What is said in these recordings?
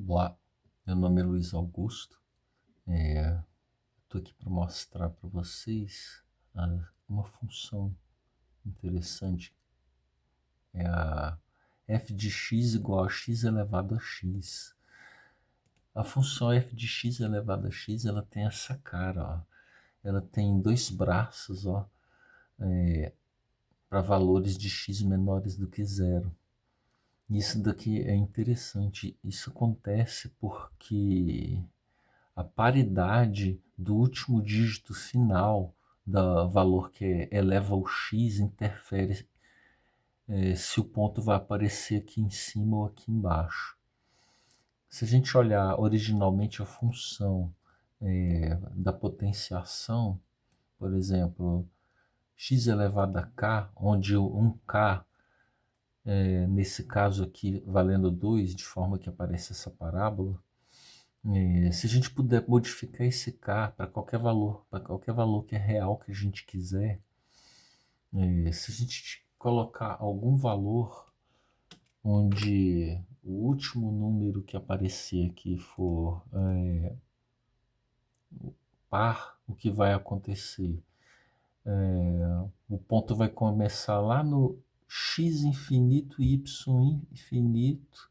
Olá, meu nome é Luiz Augusto. Estou aqui para mostrar para vocês uma função interessante. É a f de x igual a x elevado a x. A função f de x elevado a x, ela tem essa cara, ó. Ela tem dois braços, ó, para valores de x menores do que zero. Isso daqui é interessante. Isso acontece porque a paridade do último dígito final do valor que eleva o x interfere se o ponto vai aparecer aqui em cima ou aqui embaixo. Se a gente olhar originalmente a função da potenciação, por exemplo, x elevado a k, onde um k, nesse caso aqui, valendo 2, de forma que aparece essa parábola. Se a gente puder modificar esse K para qualquer valor que é real que a gente quiser, se a gente colocar algum valor onde o último número que aparecer aqui for par, o que vai acontecer? O ponto vai começar lá no x infinito, y infinito,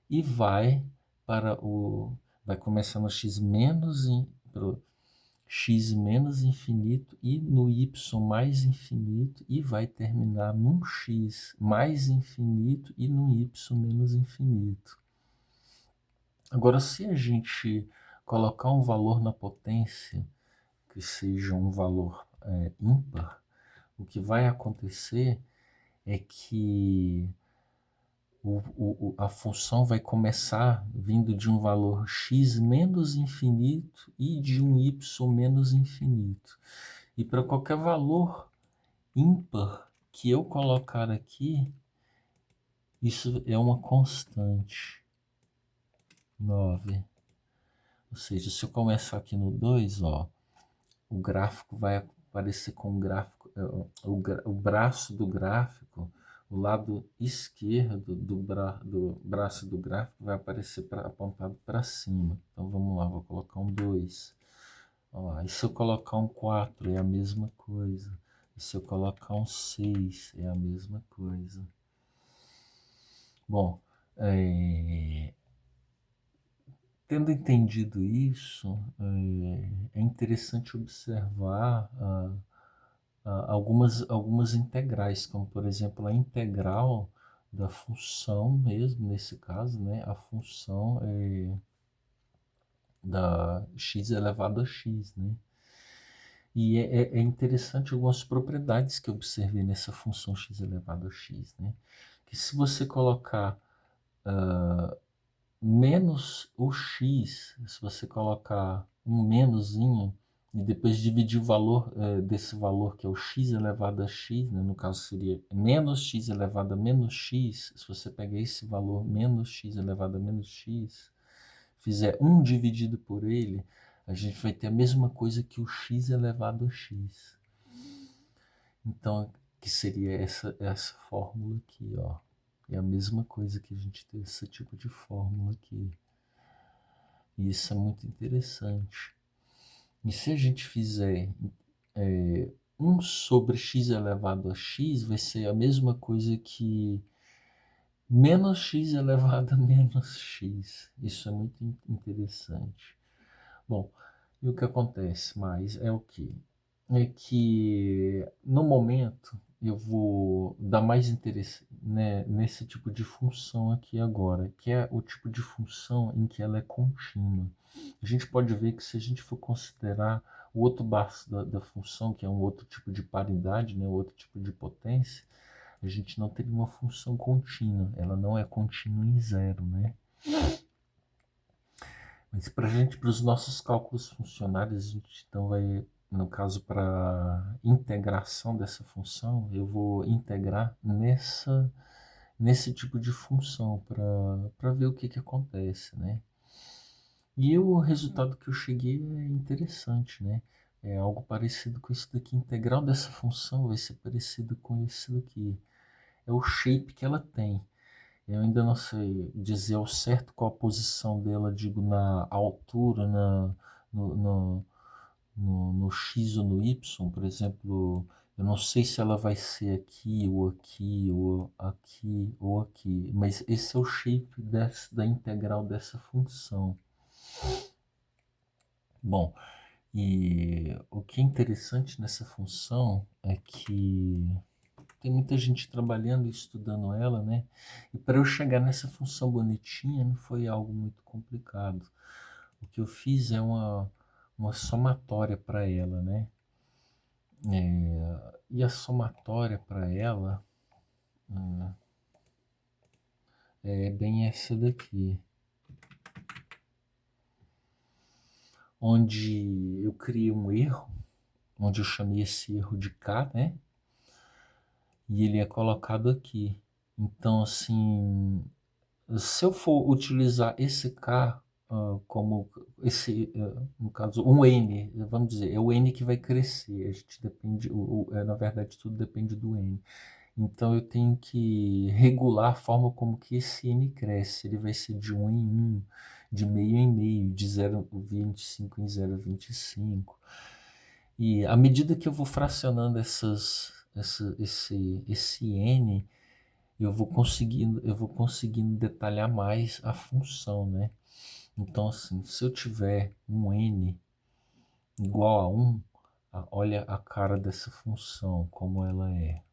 e vai começar no x menos infinito e no y mais infinito, e vai terminar num x mais infinito e num y menos infinito. Agora, se a gente colocar um valor na potência que seja um valor ímpar, o que vai acontecer é que a função vai começar vindo de um valor x menos infinito e de um y menos infinito. E para qualquer valor ímpar que eu colocar aqui, isso é uma constante, 9. Ou seja, se eu começar aqui no 2, ó, o gráfico vai aparecer com o gráfico, o braço do gráfico, o lado esquerdo do braço do gráfico vai aparecer apontado para cima. Então vamos lá, vou colocar um 2. Ó, e se eu colocar um 4 é a mesma coisa. E se eu colocar um 6 é a mesma coisa. Bom, tendo entendido isso, é interessante observar algumas integrais, como por exemplo a integral da função mesmo, nesse caso, né, a função da x elevado a x, né? E é interessante algumas propriedades que eu observei nessa função x elevado a x, né? Que se você colocar menos o x, se você colocar um menoszinho e depois dividir o valor desse valor que é o x elevado a x, né, no caso seria menos x elevado a menos x, se você pegar esse valor menos x elevado a menos x, fizer 1 dividido por ele, a gente vai ter a mesma coisa que o x elevado a x. Então, que seria essa fórmula aqui, ó. É a mesma coisa que a gente tem esse tipo de fórmula aqui. E isso é muito interessante. E se a gente fizer 1 sobre x elevado a x, vai ser a mesma coisa que menos x elevado a menos x. Isso é muito interessante. Bom, e o que acontece mais é o quê? É que no momento eu vou dar mais interesse, né, nesse tipo de função aqui agora, que é o tipo de função em que ela é contínua. A gente pode ver que se a gente for considerar o outro braço da função, que é um outro tipo de paridade, né, outro tipo de potência, a gente não teria uma função contínua, ela não é contínua em zero, né? Mas para os nossos cálculos funcionários, a gente então vai, no caso, para integração dessa função, eu vou integrar nesse tipo de função para ver o que acontece, né? E o resultado que eu cheguei é interessante, né? É algo parecido com isso daqui. A integral dessa função vai ser parecido com isso daqui. É o shape que ela tem. Eu ainda não sei dizer ao certo qual a posição dela, digo, na altura, no, no, no X ou no Y, por exemplo, eu não sei se ela vai ser aqui, ou aqui, ou aqui, ou aqui, mas esse é o shape da integral dessa função. Bom, e o que é interessante nessa função é que tem muita gente trabalhando e estudando ela, né? E para eu chegar nessa função bonitinha não foi algo muito complicado. O que eu fiz é uma somatória para ela, né? E a somatória para ela é bem essa daqui, onde eu criei um erro, onde eu chamei esse erro de K, né? E ele é colocado aqui. Então, assim, se eu for utilizar esse K como esse, no caso, um N, vamos dizer, é o N que vai crescer. A gente depende, na verdade, tudo depende do N. Então eu tenho que regular a forma como que esse N cresce. Ele vai ser de 1 em 1, de meio em meio, de 0,25 em 0,25. E à medida que eu vou fracionando esse N, eu vou conseguindo detalhar mais a função, né? Então, assim, se eu tiver um N igual a 1, olha a cara dessa função, como ela é.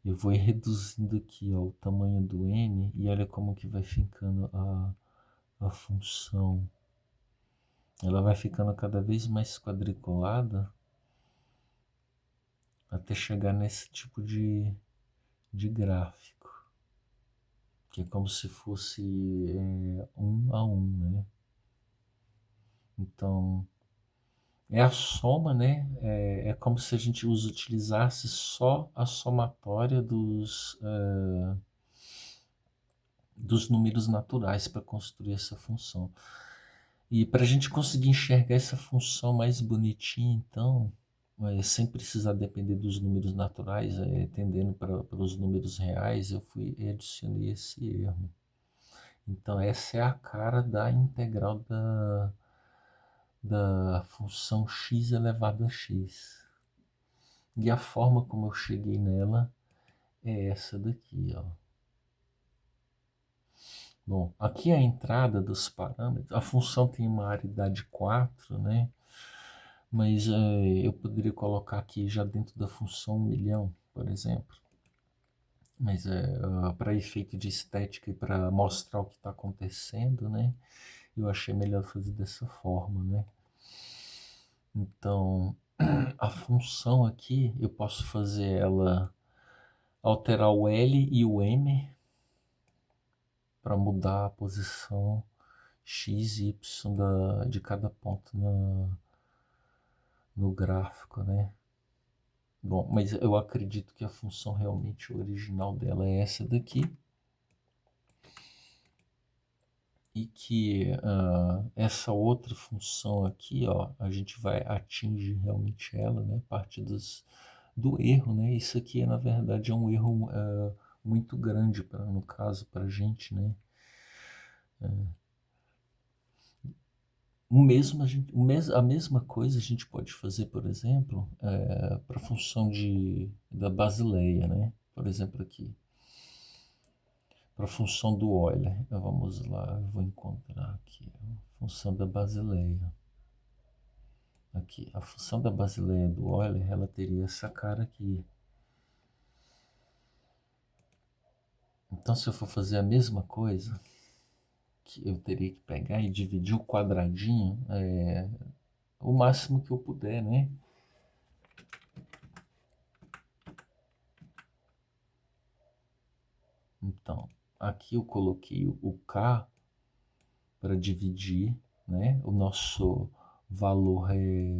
Eu vou ir reduzindo aqui, ó, o tamanho do N e olha como que vai ficando a função. Ela vai ficando cada vez mais quadriculada até chegar nesse tipo de gráfico, que é como se fosse 1 a 1, né? Então, é a soma, né? É como se a gente utilizasse só a somatória dos números naturais para construir essa função. E para a gente conseguir enxergar essa função mais bonitinha, então, sem precisar depender dos números naturais, tendendo para os números reais, eu fui e adicionei esse erro. Então, essa é a cara da integral da função x elevado a x. E a forma como eu cheguei nela é essa daqui, ó. Bom, aqui é a entrada dos parâmetros. A função tem uma aridade 4, né? Mas eu poderia colocar aqui já dentro da função 1.000.000, por exemplo. Mas para efeito de estética e para mostrar o que está acontecendo, né? Eu achei melhor fazer dessa forma, né? Então, a função aqui, eu posso fazer ela, alterar o L e o M para mudar a posição x e y de cada ponto no gráfico, né? Bom, mas eu acredito que a função realmente original dela é essa daqui. E que essa outra função aqui, ó, a gente vai atingir realmente ela, né? Parte do erro, né? Isso aqui, na verdade, é um erro muito grande, no caso, para a gente, né? A mesma coisa a gente pode fazer, por exemplo, para a função da Basileia, né? Por exemplo, aqui. Para a função do Euler. Vamos lá, eu vou encontrar aqui a função da Basileia. Aqui, a função da Basileia do Euler, ela teria essa cara aqui. Então, se eu for fazer a mesma coisa, que eu teria que pegar e dividir o quadradinho o máximo que eu puder, né? Então, aqui eu coloquei o K para dividir, né? O nosso valor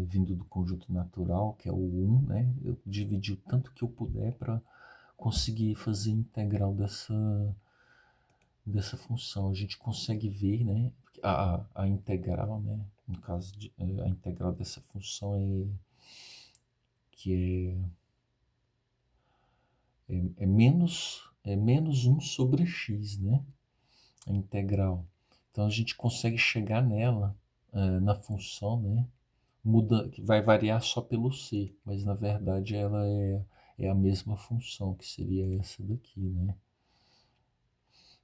vindo do conjunto natural, que é o 1, né? Eu dividi o tanto que eu puder para conseguir fazer a integral dessa função. A gente consegue ver, né? A integral, né? No caso, a integral dessa função que é menos é menos 1 sobre x, né? A integral. Então a gente consegue chegar nela, na função, né? Muda, que vai variar só pelo c, mas na verdade ela é a mesma função, que seria essa daqui, né?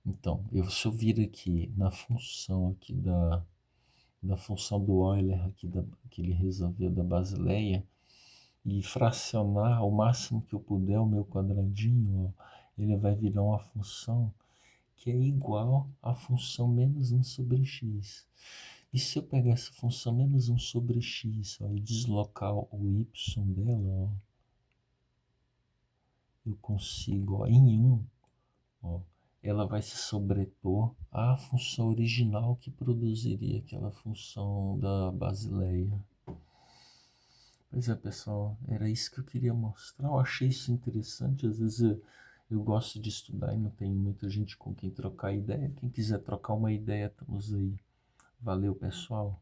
Então, se eu vir aqui na função aqui da função do Euler aqui que ele resolveu da Basileia e fracionar ao máximo que eu puder o meu quadradinho, ó, ele vai virar uma função que é igual à função menos 1 sobre x. E se eu pegar essa função menos 1 sobre x, ó, e deslocar o y dela, ó, eu consigo, ó, em 1, ó, ela vai se sobrepor à função original que produziria aquela função da Basileia. Pois é, pessoal, era isso que eu queria mostrar. Eu achei isso interessante. Às vezes eu gosto de estudar e não tem muita gente com quem trocar ideia. Quem quiser trocar uma ideia, estamos aí. Valeu, pessoal.